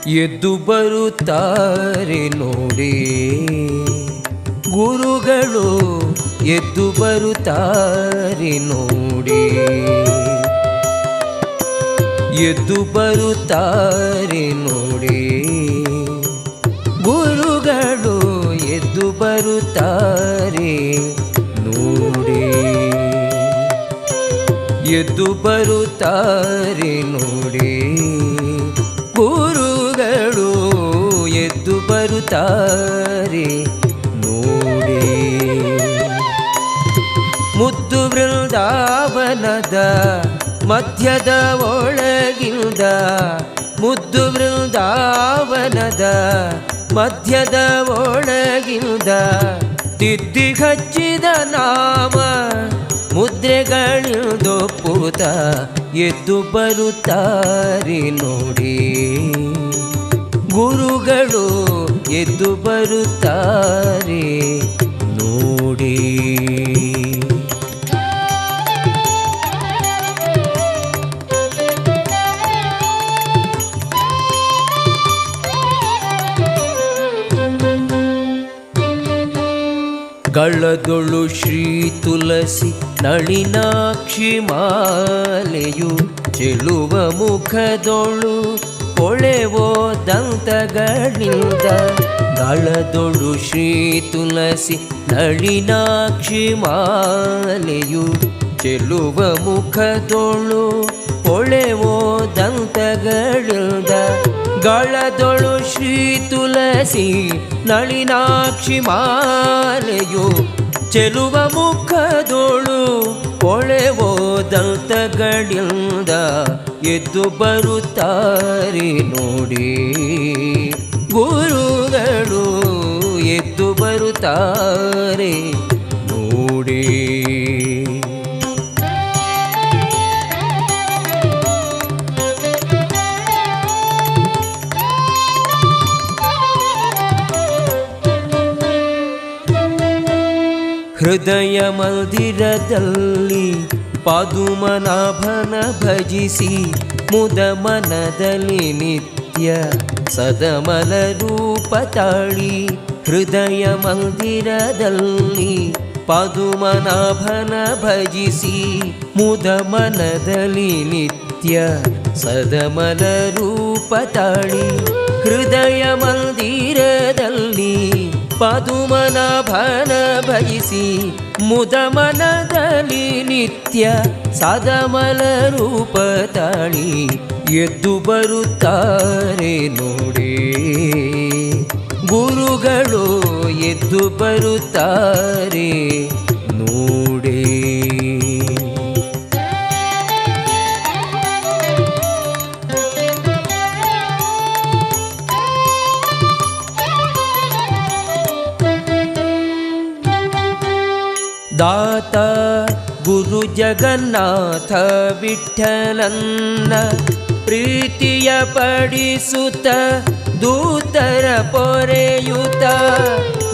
ಎದ್ದು ಬರುತ್ತಾರೆ ನೋಡಿ. ಗುರುಗಳು ಎದ್ದು ಬರುತ್ತಾರೆ ನೋಡಿ. ಎದ್ದು ಬರುತ್ತಾರೆ ನೋಡಿ. ಗುರುಗಳು ಎದ್ದು ಬರುತ್ತಾರೆ ನೋಡಿ. ಎದ್ದು ಬರುತ್ತಾರೆ ನೋಡಿ. ಗುರುಗಳು ಎದ್ದು ಬರುತ್ತಾರೆ ನೋಡಿ. ಮುದ್ದು ವೃಂದಾವನದ ಮಧ್ಯದ ಒಳಗಿಂದ, ಮುದ್ದು ವೃಂದಾವನದ ಮಧ್ಯದ ಒಳಗಿಂದ ತಿದ್ದಿ ಹಚ್ಚಿದ ನಾಮ ಮುದ್ರೆಗಳಿಂದೊಪ್ಪುತ್ತ ಎದ್ದು ಬರುತ್ತಾರೆ ನೋಡಿ. ಗುರುಗಳು ಎದ್ದು ಬರುತ್ತಾರೆ ನೋಡಿ. ಗಳದೊಳು ಶ್ರೀ ತುಳಸಿ ನಳಿನಾಕ್ಷಿ ಮಾಲೆಯು ಚೆಲುವ ಮುಖದೊಳು ಕೊಳೆವೋ ದಂತಗಳಿಂದ. ಗಳದೊಳು ಶ್ರೀ ತುಳಸಿ ನಳಿನಾಕ್ಷಿ ಮಾಲೆಯು ಚೆಲುವ ಮುಖದೊಳು ಕೊಳೆವೋ ದಂತಗಳಿಂದ. ಗಳದೊಳು ಶ್ರೀ ತುಳಸಿ ನಳಿನಾಕ್ಷಿ ಮಾಲೆಯು ಚೆಲುವ ಮುಖದೊಳು ಕೊಳೆವೋ ದಂತಗಳಿಂದ ಎದ್ದು ಬರುತ್ತಾರೆ ನೋಡಿ. ಗುರುಗಳು ಎದ್ದು ಬರುತ್ತಾರೆ ನೋಡಿ. ಹೃದಯ ಮಂದಿರದಲ್ಲಿ ಪದುಮನಾಭನ ಭಜಿಸಿ ಮುದ ಮನದಲ್ಲಿ ನಿತ್ಯ ಸದಮಲ ರೂಪ ತಾಳಿ. ಹೃದಯ ಮಂದಿರದಲ್ಲಿ ಪದುಮನಾಭನ ಭಜಿಸಿ ಮುದ ಮನದಲ್ಲಿ ನಿತ್ಯ ಸದಮಲ ರೂಪ ತಾಳಿ. ಹೃದಯ ಮಂದಿರದಲ್ಲಿ ಪದುಮನಾಭನ ಭಜಿಸಿ ಮುದ ಮನದಲ್ಲಿ ನಿತ್ಯ ಸದಮಲ ರೂಪ ತಾಳಿ ಎದ್ದು ಬರುತ್ತಾರೆ ನೋಡಿ. ಗುರುಗಳು ಎದ್ದು ಬರುತ್ತಾರೆ ನೋಡಿ. ದಾತ ಗುರು ಜಗನ್ನಾಥ ವಿಠ್ಠಲನ್ನ ಪ್ರೀತಿಯ ಪಡಿಸುತ್ತ ದೂತರ ಪೊರೆಯುತ್ತ.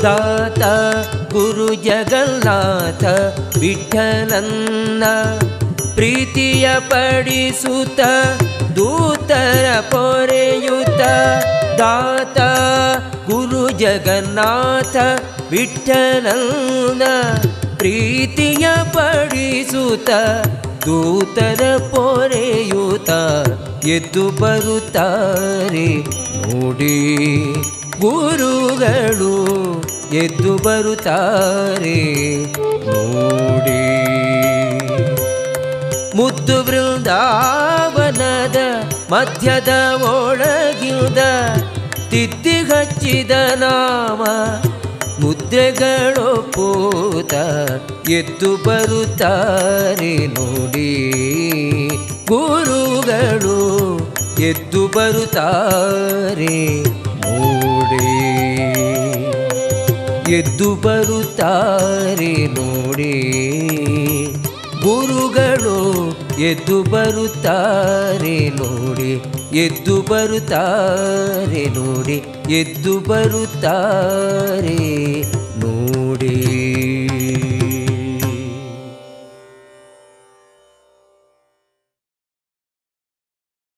ದಾತ ಗುರು ಜಗನ್ನಾಥ ವಿಠ್ಠಲನ್ನ ಪ್ರೀತಿಯ ಪಡಿಸುತ್ತ ದೂತರ ಪೊರೆಯುತ್ತ. ದಾತ ಗುರು ಜಗನ್ನಾಥ ವಿಠ್ಠಲನ್ನ ಪ್ರೀತಿಯ ಪಡಿಸುತ್ತ ದೂತರ ಪೊರೆಯುತ್ತ ಎದ್ದು ಬರುತ್ತಾರೆ ನೋಡಿ. ಗುರುಗಳು ಎದ್ದು ಬರುತ್ತಾರೆ ನೋಡಿ. ಮುದ್ದು ವೃಂದಾವನದ ಮಧ್ಯದ ಒಳಗಿಂದ ತಿದ್ದಿ ಹಚ್ಚಿದ ನಾಮ ಮುದ್ರೆಗಳೊಪ್ಪುತ್ತ ಎದ್ದು ಬರುತ್ತಾರೆ ನೋಡಿ. ಗುರುಗಳು ಎದ್ದು ಬರುತ್ತಾರೆ ನೋಡಿ. ಎದ್ದು ಬರುತ್ತಾರೆ ನೋಡಿ. ಗುರುಗಳು ಎದ್ದು ಬರುತ್ತಾರೆ ನೋಡಿ. ಎದ್ದು ಬರುತ್ತಾರೆ ನೋಡಿ. ಎದ್ದು ಬರುತ್ತಾರೆ